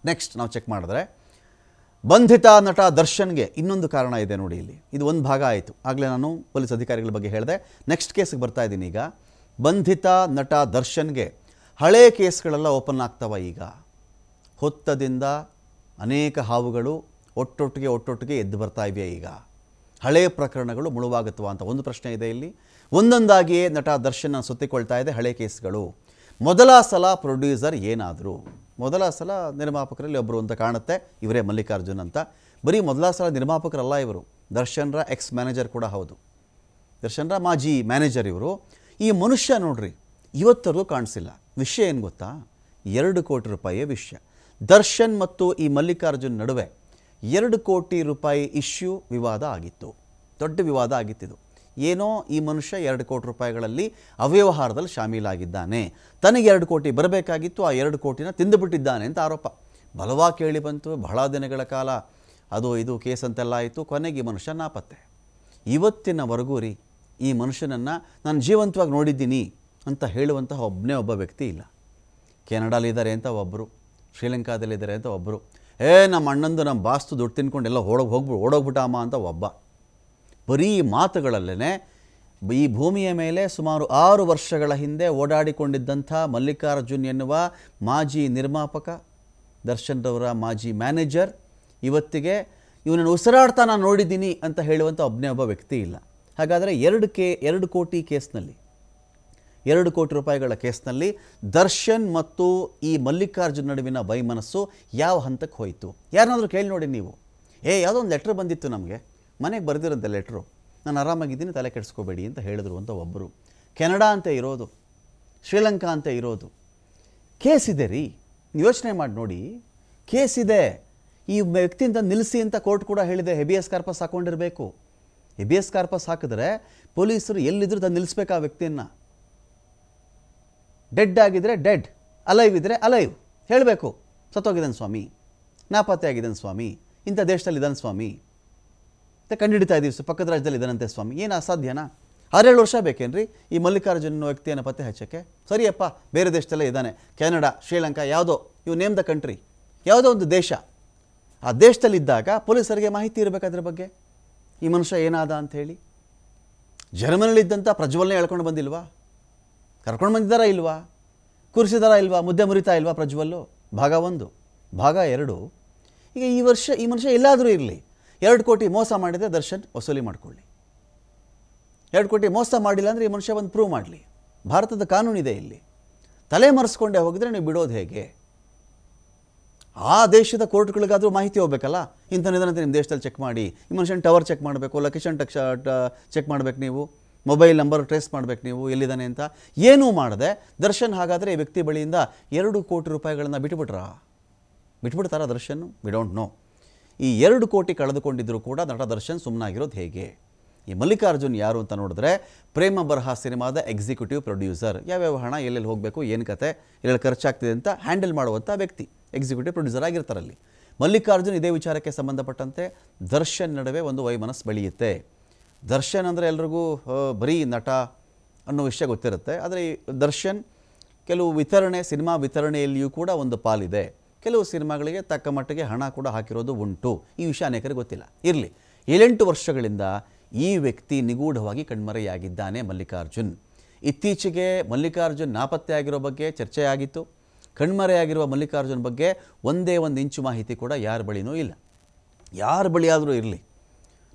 Next ನಾವು check ಮಾಡಿದ್ರೆ ಬಂಧಿತ ನಟ ದರ್ಶನ್ಗೆ ಇನ್ನೊಂದು ಕಾರಣ ಇದೆ ನೋಡಿ. ಇಲ್ಲಿ ಇದು ಒಂದು ಭಾಗ ಆಯಿತು. ಆಗಲೇ ನಾನು ಪೊಲೀಸ್ ಅಧಿಕಾರಿಗಳ ಬಗ್ಗೆ ಹೇಳಿದೆ. ನೆಕ್ಸ್ಟ್ ಕೇಸ್ಗೆ ಬರ್ತಾ ಇದ್ದೀನಿ. ಈಗ ಬಂಧಿತ ನಟ ದರ್ಶನ್ಗೆ ಹಳೆ ಕೇಸ್ಗಳೆಲ್ಲ ಓಪನ್ ಆಗ್ತವ. ಈಗ ಹೊತ್ತದಿಂದ ಅನೇಕ ಹಾವುಗಳು ಒಟ್ಟೊಟ್ಟಿಗೆ ಎದ್ದು ಬರ್ತಾ ಇವೆ. ಈಗ ಹಳೆಯ ಪ್ರಕರಣಗಳು ಮುಳುವಾಗುತ್ತವ ಅಂತ ಒಂದು ಪ್ರಶ್ನೆ ಇದೆ. ಇಲ್ಲಿ ಒಂದೊಂದಾಗಿಯೇ ನಟ ದರ್ಶನ್ ಸುತ್ತಿಕೊಳ್ತಾ ಇದೆ ಹಳೆ ಕೇಸ್ಗಳು. ಮೊದಲ ಸಲ ಪ್ರೊಡ್ಯೂಸರ್ ಏನಾದರೂ, ಮೊದಲ ಸಲ ನಿರ್ಮಾಪಕರಲ್ಲಿ ಒಬ್ಬರು ಅಂತ ಕಾಣುತ್ತೆ, ಇವರೇ ಮಲ್ಲಿಕಾರ್ಜುನ್ ಅಂತ. ಬರೀ ಮೊದಲ ಸಲ ನಿರ್ಮಾಪಕರಲ್ಲ ಇವರು, ದರ್ಶನ್ರ ಎಕ್ಸ್ ಮ್ಯಾನೇಜರ್ ಕೂಡ ಹೌದು. ದರ್ಶನ್ರ ಮಾಜಿ ಮ್ಯಾನೇಜರ್ ಇವರು. ಈ ಮನುಷ್ಯ ನೋಡ್ರಿ ಇವತ್ತರೆಗೂ ಕಾಣಿಸಿಲ್ಲ. ವಿಷಯ ಏನು ಗೊತ್ತಾ? 2 ಕೋಟಿ ರೂಪಾಯಿಯ ವಿಷಯ. ದರ್ಶನ್ ಮತ್ತು ಈ ಮಲ್ಲಿಕಾರ್ಜುನ್ ನಡುವೆ 2 ಕೋಟಿ ರೂಪಾಯಿ ಇಶ್ಯೂ ವಿವಾದ ಆಗಿತ್ತು. ದೊಡ್ಡ ವಿವಾದ ಆಗಿತ್ತಿದು. ಏನೋ ಈ ಮನುಷ್ಯ 2 ಕೋಟಿ ರೂಪಾಯಿಗಳಲ್ಲಿ ಅವ್ಯವಹಾರದಲ್ಲಿ ಶಾಮೀಲಾಗಿದ್ದಾನೆ, ತನಗೆ 2 ಕೋಟಿ ಬರಬೇಕಾಗಿತ್ತು, ಆ 2 ಕೋಟಿನ ತಿಂದುಬಿಟ್ಟಿದ್ದಾನೆ ಅಂತ ಆರೋಪ ಬಲವಾಗಿ ಕೇಳಿ ಬಂತು. ಬಹಳ ದಿನಗಳ ಕಾಲ ಅದು ಇದು ಕೇಸ್ ಅಂತೆಲ್ಲ ಆಯಿತು. ಕೊನೆಗೆ ಈ ಮನುಷ್ಯ ನಾಪತ್ತೆ. ಇವತ್ತಿನವರೆಗೂ ರೀ ಈ ಮನುಷ್ಯನನ್ನು ನಾನು ಜೀವಂತವಾಗಿ ನೋಡಿದ್ದೀನಿ ಅಂತ ಹೇಳುವಂತಹ ಒಬ್ಬ ವ್ಯಕ್ತಿ ಇಲ್ಲ. ಕೆನಡಾಲಿದ್ದಾರೆ ಅಂತ ಒಬ್ಬರು, ಶ್ರೀಲಂಕಾದಲ್ಲಿದ್ದಾರೆ ಅಂತ ಒಬ್ಬರು, ನಮ್ಮ ಅಣ್ಣಂದು ನಮ್ಮ ಬಾಸ್ತು ದುಡ್ಡು ತಿನ್ಕೊಂಡು ಎಲ್ಲ ಓಡೋಗ್ಬಿಟ್ಟಮ್ಮ ಅಂತ ಒಬ್ಬ. ಬರೀ ಮಾತುಗಳಲ್ಲೇ ಈ ಭೂಮಿಯ ಮೇಲೆ ಸುಮಾರು 6 ವರ್ಷಗಳ ಹಿಂದೆ ಓಡಾಡಿಕೊಂಡಿದ್ದಂಥ ಮಲ್ಲಿಕಾರ್ಜುನ್ ಎನ್ನುವ ಮಾಜಿ ನಿರ್ಮಾಪಕ, ದರ್ಶನ್ರವರ ಮಾಜಿ ಮ್ಯಾನೇಜರ್, ಇವತ್ತಿಗೆ ಇವನನ್ನು ಉಸಿರಾಡ್ತಾ ನಾನು ನೋಡಿದ್ದೀನಿ ಅಂತ ಹೇಳುವಂಥ ಒಬ್ಬ ವ್ಯಕ್ತಿ ಇಲ್ಲ. ಹಾಗಾದರೆ 2 ಕೋಟಿ ಕೇಸ್ನಲ್ಲಿ, 2 ಕೋಟಿ ರೂಪಾಯಿಗಳ ಕೇಸ್ನಲ್ಲಿ ದರ್ಶನ್ ಮತ್ತು ಈ ಮಲ್ಲಿಕಾರ್ಜುನ್ ನಡುವಿನ ವೈಮನಸ್ಸು ಯಾವ ಹಂತಕ್ಕೆ ಹೋಯಿತು? ಯಾರನ್ನಾದರೂ ಕೇಳಿ ನೋಡಿ ನೀವು. ಯಾವುದೋ ಒಂದು ಲೆಟ್ರ್ ಬಂದಿತ್ತು ನಮಗೆ, ಮನೆಗೆ ಬರೆದಿರೋಂಥ ಲೆಟ್ರು, ನಾನು ಆರಾಮಾಗಿದ್ದೀನಿ ತಲೆ ಕೆಡಿಸ್ಕೋಬೇಡಿ ಅಂತ ಹೇಳಿದ್ರು ಅಂತ ಒಬ್ಬರು. ಕೆನಡಾ ಅಂತ ಇರೋದು, ಶ್ರೀಲಂಕಾ ಅಂತ ಇರೋದು. ಕೇಸ್ ಇದೆ ರೀ, ಯೋಚನೆ ಮಾಡಿ ನೋಡಿ, ಕೇಸ್ ಇದೆ. ಈ ವ್ಯಕ್ತಿಯಿಂದ ನಿಲ್ಲಿಸಿ ಅಂತ ಕೋರ್ಟ್ ಕೂಡ ಹೇಳಿದೆ. ಹೆಬಿಯಸ್ ಕಾರ್ಪಸ್ ಹಾಕ್ಕೊಂಡಿರಬೇಕು. ಹೆಬಿಯಸ್ ಕಾರ್ಪಸ್ ಹಾಕಿದ್ರೆ ಪೊಲೀಸರು ಎಲ್ಲಿದ್ದರೂ ತಂದು ನಿಲ್ಲಿಸ್ಬೇಕು ಆ ವ್ಯಕ್ತಿಯನ್ನು. ಡೆಡ್ ಆಗಿದ್ರೆ ಡೆಡ್, ಅಲೈವ್ ಇದ್ದರೆ ಅಲೈವ್ ಹೇಳಬೇಕು. ಸತ್ತೋಗಿದ್ದಾನೆ ಸ್ವಾಮಿ, ನಾಪತ್ತೆ ಆಗಿದ್ದಾನೆ ಸ್ವಾಮಿ, ಇಂಥ ದೇಶದಲ್ಲಿ ಇದ್ದಾನೆ ಸ್ವಾಮಿ, ಕಂಡುಹಿಡಿತಾ ಇದ್ದೀವಿ ಪಕ್ಕದ ರಾಜ್ಯದಲ್ಲಿ ಇದ್ದಾನಂತೆ ಸ್ವಾಮಿ. ಏನು ಅಸಾಧ್ಯನಾ? 6-7 ವರ್ಷ ಬೇಕೇನ್ರಿ ಈ ಮಲ್ಲಿಕಾರ್ಜುನ್ ವ್ಯಕ್ತಿಯನ್ನು ಪತ್ತೆ ಹಚ್ಚಕ್ಕೆ? ಸರಿಯಪ್ಪ, ಬೇರೆ ದೇಶದಲ್ಲೇ ಇದ್ದಾನೆ, ಕೆನಡಾ, ಶ್ರೀಲಂಕಾ, ಯಾವುದೋ, ಇವು ನೇಮ್ ದ ಕಂಟ್ರಿ, ಯಾವುದೋ ಒಂದು ದೇಶ. ಆ ದೇಶದಲ್ಲಿದ್ದಾಗ ಪೊಲೀಸರಿಗೆ ಮಾಹಿತಿ ಇರಬೇಕು ಅದ್ರ ಬಗ್ಗೆ, ಈ ಮನುಷ್ಯ ಏನಾದ ಅಂಥೇಳಿ. ಜರ್ಮನಿಲಿದ್ದಂಥ ಪ್ರಜ್ವಲ್ನೇ ಹೇಳ್ಕೊಂಡು ಬಂದಿಲ್ವಾ? ಕರ್ಕೊಂಡು ಬಂದಿದ್ದಾರಾ ಇಲ್ವಾ? ಕೂರಿಸಿದಾರಾ ಇಲ್ವಾ? ಮುದ್ದೆ ಮುರಿತಾ ಇಲ್ವಾ ಪ್ರಜ್ವಲ್ಲು? ಭಾಗ 1, ಭಾಗ 2. ಈಗ ಈ ಮನುಷ್ಯ ಎಲ್ಲಾದರೂ ಇರಲಿ, 2 ಕೋಟಿ ಮೋಸ ಮಾಡಿದರೆ ದರ್ಶನ್ ವಸೂಲಿ ಮಾಡಿಕೊಳ್ಳಿ. 2 ಕೋಟಿ ಮೋಸ ಮಾಡಿಲ್ಲ ಅಂದರೆ ಈ ಮನುಷ್ಯ ಒಂದು ಪ್ರೂವ್ ಮಾಡಲಿ. ಭಾರತದ ಕಾನೂನಿದೆ ಇಲ್ಲಿ. ತಲೆ ಮರೆಸ್ಕೊಂಡೇ ಹೋಗಿದ್ರೆ ನೀವು ಬಿಡೋದು ಹೇಗೆ? ಆ ದೇಶದ ಕೋರ್ಟ್ಗಳಿಗಾದರೂ ಮಾಹಿತಿ ಹೋಗ್ಬೇಕಲ್ಲ. ಇಂಥನಿದಂತೆ ನಿಮ್ಮ ದೇಶದಲ್ಲಿ ಚೆಕ್ ಮಾಡಿ, ಈ ಮನುಷ್ಯನ ಟವರ್ ಚೆಕ್ ಮಾಡಬೇಕು, ಲೊಕೇಶನ್ ಚೆಕ್ ಮಾಡಬೇಕು, ನೀವು ಮೊಬೈಲ್ ನಂಬರ್ ಟ್ರೇಸ್ ಮಾಡಬೇಕು ನೀವು ಎಲ್ಲಿದ್ದಾನೆ ಅಂತ. ಏನೂ ಮಾಡದೆ ದರ್ಶನ್ ಹಾಗಾದರೆ ಈ ವ್ಯಕ್ತಿ ಬಳಿಯಿಂದ 2 ಕೋಟಿ ರೂಪಾಯಿಗಳನ್ನು ಬಿಟ್ಬಿಡ್ತಾರಾ ದರ್ಶನ್? We don't know. ಈ 2 ಕೋಟಿ ಕಳೆದುಕೊಂಡಿದ್ದರೂ ಕೂಡ ನಟ ದರ್ಶನ್ ಸುಮ್ಮನಾಗಿರೋದು ಹೇಗೆ? ಈ ಮಲ್ಲಿಕಾರ್ಜುನ್ ಯಾರು ಅಂತ ನೋಡಿದ್ರೆ ಪ್ರೇಮ ಬರಹ ಸಿನಿಮಾದ ಎಕ್ಸಿಕ್ಯೂಟಿವ್ ಪ್ರೊಡ್ಯೂಸರ್. ಯಾವ್ಯಾವ ಹಣ ಎಲ್ಲೆಲ್ಲಿ ಹೋಗಬೇಕು, ಏನು ಕತೆ, ಎಲ್ಲೆಲ್ಲಿ ಖರ್ಚಾಗ್ತಿದೆ ಅಂತ ಹ್ಯಾಂಡಲ್ ಮಾಡುವಂಥ ವ್ಯಕ್ತಿ, ಎಕ್ಸಿಕ್ಯೂಟಿವ್ ಪ್ರೊಡ್ಯೂಸರ್ ಆಗಿರ್ತಾರಲ್ಲಿ. ಮಲ್ಲಿಕಾರ್ಜುನ್ ಇದೇ ವಿಚಾರಕ್ಕೆ ಸಂಬಂಧಪಟ್ಟಂತೆ ದರ್ಶನ್ ನಡುವೆ ಒಂದು ವೈಮನಸ್ಸು ಬೆಳೆಯುತ್ತೆ. ದರ್ಶನ್ ಅಂದರೆ ಎಲ್ರಿಗೂ ಬರೀ ನಟ ಅನ್ನೋ ವಿಷಯ ಗೊತ್ತಿರುತ್ತೆ. ಆದರೆ ದರ್ಶನ್ ಕೆಲವು ಸಿನಿಮಾ ವಿತರಣೆಯಲ್ಲಿಯೂ ಕೂಡ ಒಂದು ಪಾಲಿದೆ. ಕೆಲವು ಸಿನಿಮಾಗಳಿಗೆ ತಕ್ಕ ಮಟ್ಟಿಗೆ ಹಣ ಕೂಡ ಹಾಕಿರೋದು ಉಂಟು. ಈ ವಿಷಯ ಅನೇಕರಿಗೆ ಗೊತ್ತಿಲ್ಲ. ಇರಲಿ, 7-8 ವರ್ಷಗಳಿಂದ ಈ ವ್ಯಕ್ತಿ ನಿಗೂಢವಾಗಿ ಕಣ್ಮರೆಯಾಗಿದ್ದಾನೆ ಮಲ್ಲಿಕಾರ್ಜುನ್. ಇತ್ತೀಚೆಗೆ ಮಲ್ಲಿಕಾರ್ಜುನ್ ನಾಪತ್ತೆ ಆಗಿರೋ ಬಗ್ಗೆ ಚರ್ಚೆ ಆಗಿತ್ತು. ಕಣ್ಮರೆಯಾಗಿರುವ ಮಲ್ಲಿಕಾರ್ಜುನ್ ಬಗ್ಗೆ ಒಂದೇ ಒಂದು ಇಂಚು ಮಾಹಿತಿ ಕೂಡ ಯಾರ ಬಳಿನೂ ಇಲ್ಲ. ಯಾರ ಬಳಿಯಾದರೂ ಇರಲಿ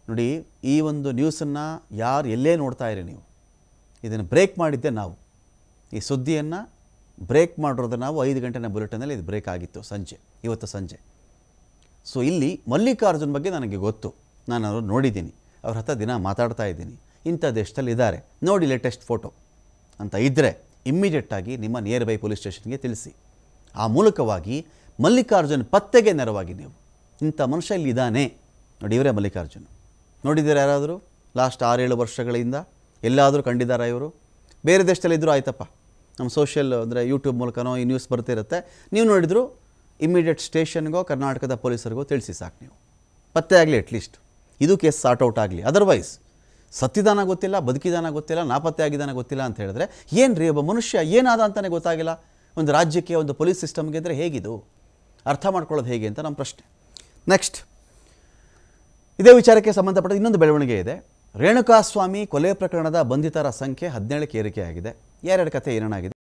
ನೋಡಿ, ಈ ಒಂದು ನ್ಯೂಸನ್ನು ಯಾರು ಎಲ್ಲೇ ನೋಡ್ತಾ ಇರಿ ನೀವು, ಇದನ್ನು ಬ್ರೇಕ್ ಮಾಡಿದ್ದೆ ನಾವು. ಈ ಸುದ್ದಿಯನ್ನು ಬ್ರೇಕ್ ಮಾಡಿರೋದು ನಾವು 5 ಗಂಟೆನ ಬುಲೆಟಿನಲ್ಲಿ ಇದು ಬ್ರೇಕ್ ಆಗಿತ್ತು ಇವತ್ತು ಸಂಜೆ. ಸೊ ಇಲ್ಲಿ ಮಲ್ಲಿಕಾರ್ಜುನ್ ಬಗ್ಗೆ ನನಗೆ ಗೊತ್ತು, ನಾನು ಅವರು ನೋಡಿದ್ದೀನಿ, ಅವ್ರ ಹತ್ರ ದಿನ ಮಾತಾಡ್ತಾ ಇದ್ದೀನಿ. ಇಂಥ ದೇಶದಲ್ಲಿ ಇದ್ದಾರೆ ನೋಡಿ, ಲೇಟೆಸ್ಟ್ ಫೋಟೋ ಅಂತ ಇದ್ದರೆ ಇಮ್ಮಿಡಿಯೇಟಾಗಿ ನಿಮ್ಮ ನಿಯರ್ ಬೈ ಪೊಲೀಸ್ ಸ್ಟೇಷನ್ಗೆ ತಿಳಿಸಿ. ಆ ಮೂಲಕವಾಗಿ ಮಲ್ಲಿಕಾರ್ಜುನ್ ಪತ್ತೆಗೆ ನೆರವಾಗಿ ನೀವು, ಇಂಥ ಮನುಷ್ಯ ಇಲ್ಲಿ ಇದ್ದಾನೆ ನೋಡಿ, ಇವರೇ ಮಲ್ಲಿಕಾರ್ಜುನ್. ನೋಡಿದ್ದೀರಾ ಯಾರಾದರೂ ಲಾಸ್ಟ್ 6-7 ವರ್ಷಗಳಿಂದ ಎಲ್ಲಾದರೂ ಕಂಡಿದ್ದಾರಾ ಇವರು? ಬೇರೆ ದೇಶದಲ್ಲಿದ್ದರೂ ಆಯ್ತಪ್ಪ, ನಮ್ಮ ಸೋಷಿಯಲ್ ಅಂದರೆ ಯೂಟ್ಯೂಬ್ ಮೂಲಕನೋ ಈ ನ್ಯೂಸ್ ಬರ್ತಿರುತ್ತೆ, ನೀವು ನೋಡಿದ್ರು ಇಮ್ಮಿಡಿಯೇಟ್ ಸ್ಟೇಷನ್ಗೋ ಕರ್ನಾಟಕದ ಪೊಲೀಸರಿಗೋ ತಿಳಿಸಿ ಸಾಕು. ನೀವು ಪತ್ತೆ ಆಗಲಿ, ಅಟ್ಲೀಸ್ಟ್ ಇದು ಕೇಸ್ ಸಾರ್ಟ್ ಔಟ್ ಆಗಲಿ. ಅದರ್ವೈಸ್ ಸತ್ತಿದಾನ ಗೊತ್ತಿಲ್ಲ, ಬದುಕಿದಾನ ಗೊತ್ತಿಲ್ಲ, ನಾಪತ್ತೆ ಆಗಿದ್ದಾನೆ ಗೊತ್ತಿಲ್ಲ ಅಂತ ಹೇಳಿದ್ರೆ ಏನು ರೀ? ಒಬ್ಬ ಮನುಷ್ಯ ಏನಾದ ಅಂತಲೇ ಗೊತ್ತಾಗಿಲ್ಲ ಒಂದು ರಾಜ್ಯಕ್ಕೆ, ಒಂದು ಪೊಲೀಸ್ ಸಿಸ್ಟಮ್ಗೆ ಅಂದರೆ ಹೇಗಿದು? ಅರ್ಥ ಮಾಡ್ಕೊಳ್ಳೋದು ಹೇಗೆ ಅಂತ ನಮ್ಮ ಪ್ರಶ್ನೆ. ನೆಕ್ಸ್ಟ್, ಇದೇ ವಿಚಾರಕ್ಕೆ ಸಂಬಂಧಪಟ್ಟ ಇನ್ನೊಂದು ಬೆಳವಣಿಗೆ ಇದೆ. ರೇಣುಕಾಸ್ವಾಮಿ ಕೊಲೆ ಪ್ರಕರಣದ ಬಂಧಿತರ ಸಂಖ್ಯೆ 17ಕ್ಕೆ ಏರಿಕೆಯಾಗಿದೆ. ಯಾರ್ಯಾರ ಕಥೆ ಏನೇನಾಗಿದೆ